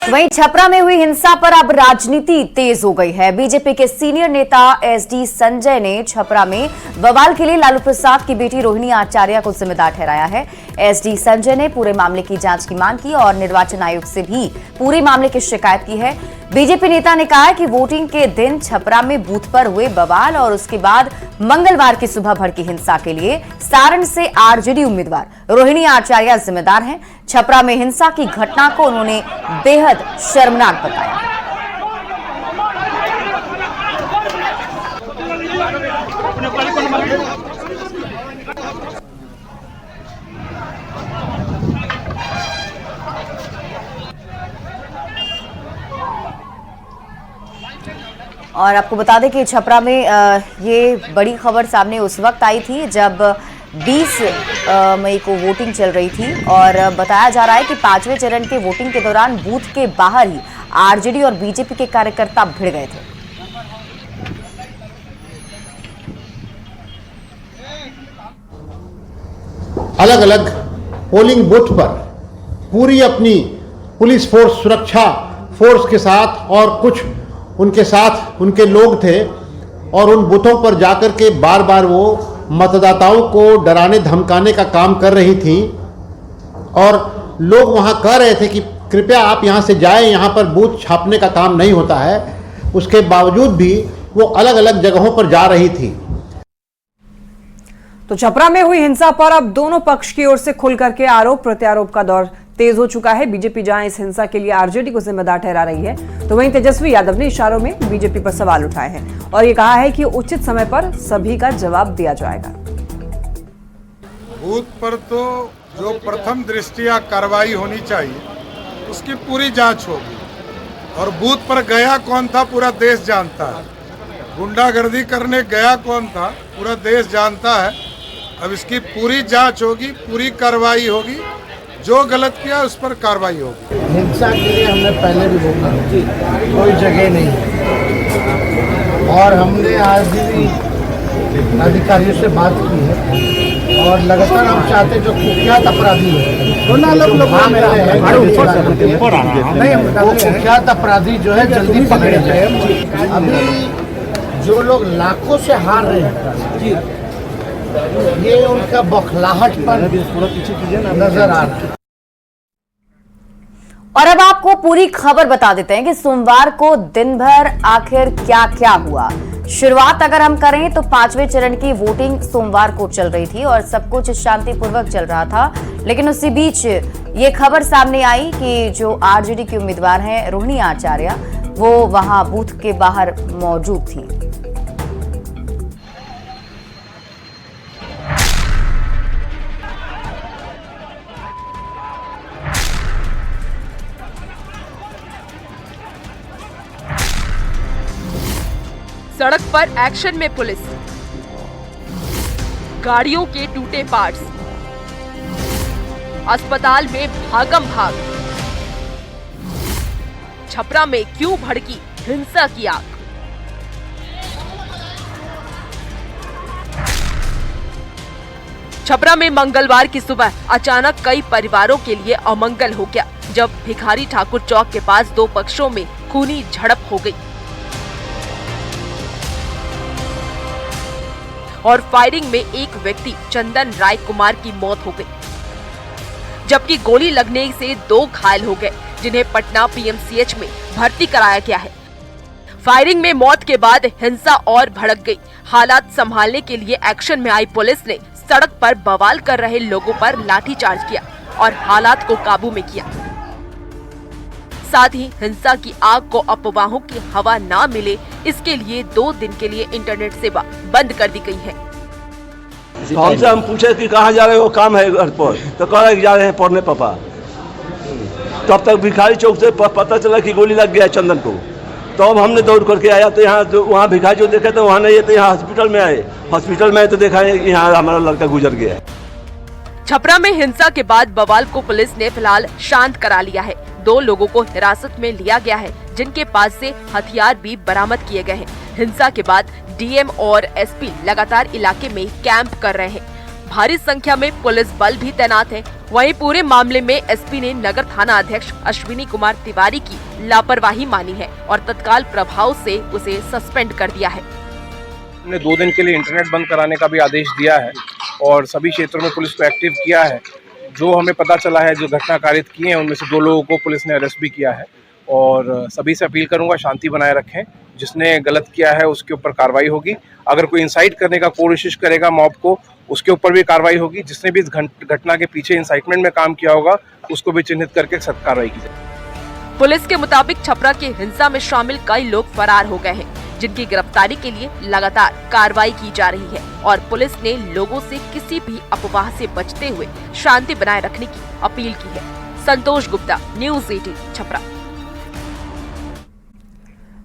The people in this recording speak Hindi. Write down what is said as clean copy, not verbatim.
वहीं छपरा में हुई हिंसा पर अब राजनीति तेज हो गई है। बीजेपी के सीनियर नेता एसडी संजय ने छपरा में बवाल के लिए लालू प्रसाद की बेटी रोहिणी आचार्य को जिम्मेदार ठहराया है। एसडी संजय ने पूरे मामले की जांच की मांग की और निर्वाचन आयोग से भी पूरे मामले की शिकायत की है। बीजेपी नेता ने कहा है कि वोटिंग के दिन छपरा में बूथ पर हुए बवाल और उसके बाद मंगलवार की सुबह भड़की हिंसा के लिए सारण से आरजेडी उम्मीदवार रोहिणी आचार्य जिम्मेदार हैं। छपरा में हिंसा की घटना को उन्होंने बेहद शर्मनाक बताया। और आपको बता दें कि छपरा में ये बड़ी खबर सामने उस वक्त आई थी जब 20 मई को वोटिंग चल रही थी और बताया जा रहा है कि 5वें चरण के वोटिंग के दौरान बूथ के बाहर ही आरजेडी और बीजेपी के कार्यकर्ता भिड़ गए थे। अलग अलग पोलिंग बूथ पर पूरी अपनी पुलिस फोर्स, सुरक्षा फोर्स के साथ और कुछ उनके साथ उनके लोग थे और उन बूथों पर जाकर के बार बार वो मतदाताओं को डराने धमकाने का काम कर रही थी और लोग वहां कह रहे थे कि कृपया आप यहां से जाएं, यहां पर बूथ छापने का काम नहीं होता है। उसके बावजूद भी वो अलग अलग जगहों पर जा रही थी। तो छपरा में हुई हिंसा पर अब दोनों पक्ष की ओर से खुल करके आरोप प्रत्यारोप का दौर तेज हो चुका है। बीजेपी जहां इस हिंसा के लिए आरजेडी को जिम्मेदार ठहरा रही है, तो वहीं तेजस्वी यादव ने इशारों में बीजेपी पर सवाल उठाए हैं और ये कहा है कि उचित समय पर सभी का जवाब दिया जाएगा। बूथ पर तो जो प्रथम दृष्टिया कार्रवाई होनी चाहिए उसकी पूरी जांच होगी और बूथ पर गया कौन था पूरा देश जानता है। गुंडागर्दी करने गया कौन था पूरा देश जानता है। अब इसकी पूरी जांच होगी, पूरी कार्रवाई होगी, जो गलत किया उस पर कार्रवाई होगी। हिंसा के लिए हमने पहले भी बोला कोई जगह नहीं है और हमने आज भी अधिकारियों से बात की है और लगातार हम चाहते जो कुख्यात अपराधी है वो कुख्यात अपराधी जो है जल्दी पकड़े जाए। अभी जो लोग लाखों से हार रहे हैं ये उनका बौखलाहट पर नजर आ रहा है। और अब आपको पूरी खबर बता देते हैं कि सोमवार को दिन भर आखिर क्या क्या हुआ। शुरुआत अगर हम करें तो 5वें चरण की वोटिंग सोमवार को चल रही थी और सब कुछ शांतिपूर्वक चल रहा था, लेकिन उसी बीच ये खबर सामने आई कि जो आरजेडी की उम्मीदवार हैं रोहिणी आचार्य, वो वहां बूथ के बाहर मौजूद थी। सड़क पर एक्शन में पुलिस, गाड़ियों के टूटे पार्ट्स, अस्पताल में भागम भाग। छपरा में क्यों भड़की हिंसा की आग? छपरा में मंगलवार की सुबह अचानक कई परिवारों के लिए अमंगल हो गया जब भिखारी ठाकुर चौक के पास दो पक्षों में खूनी झड़प हो गई और फायरिंग में एक व्यक्ति चंदन राय कुमार की मौत हो गई, जबकि गोली लगने से 2 घायल हो गए जिन्हें पटना पीएमसीएच में भर्ती कराया गया है। फायरिंग में मौत के बाद हिंसा और भड़क गई। हालात संभालने के लिए एक्शन में आई पुलिस ने सड़क पर बवाल कर रहे लोगों पर लाठीचार्ज किया और हालात को काबू में किया। साथ ही हिंसा की आग को अफवाहों की हवा ना मिले इसके लिए 2 दिन के लिए इंटरनेट सेवा बंद कर दी गई है। तो हमसे हम पूछे कि कहाँ जा रहे हो, काम है घर पर, तो कह रहे जा रहे हैं पढ़ने पापा। तब तक भिखारी चौक से पता चला कि गोली लग गया चंदन को, तो अब हमने दौड़ करके आया तो यहाँ वहाँ भिखारी जो देखे तो वहाँ नहीं है, तो यहाँ हॉस्पिटल में आए। हॉस्पिटल में आए तो देखा यहाँ हमारा लड़का गुजर गया है। छपरा में हिंसा के बाद बवाल को पुलिस ने फिलहाल शांत करा लिया है। 2 लोगों को हिरासत में लिया गया है जिनके पास से हथियार भी बरामद किए गए हैं। हिंसा के बाद डीएम और एसपी लगातार इलाके में कैंप कर रहे हैं। भारी संख्या में पुलिस बल भी तैनात है वहीं पूरे मामले में एसपी ने नगर थाना अध्यक्ष अश्विनी कुमार तिवारी की लापरवाही मानी है और तत्काल प्रभाव से उसे सस्पेंड कर दिया है। हमने 2 दिन के लिए इंटरनेट बंद कराने का भी आदेश दिया है और सभी क्षेत्रों में पुलिस को एक्टिव किया है। जो हमें पता चला है, जो घटना कारित किए हैं, उनमें से 2 लोगों को पुलिस ने अरेस्ट भी किया है और सभी से अपील करूंगा शांति बनाए रखें। जिसने गलत किया है उसके ऊपर कार्रवाई होगी। अगर कोई इंसाइट करने का कोशिश करेगा मॉब को, उसके ऊपर भी कार्रवाई होगी। जिसने भी इस घटना के पीछे इंसाइटमेंट में काम किया होगा उसको भी चिन्हित करके सख्त कार्रवाई की जाए। पुलिस के मुताबिक छपरा की हिंसा में शामिल कई लोग फरार हो गए हैं, जिनकी गिरफ्तारी के लिए लगातार कार्रवाई की जा रही है और पुलिस ने लोगों से किसी भी अफवाह से बचते हुए शांति बनाए रखने की अपील की है। संतोष गुप्ता, न्यूज़ 18 छपरा।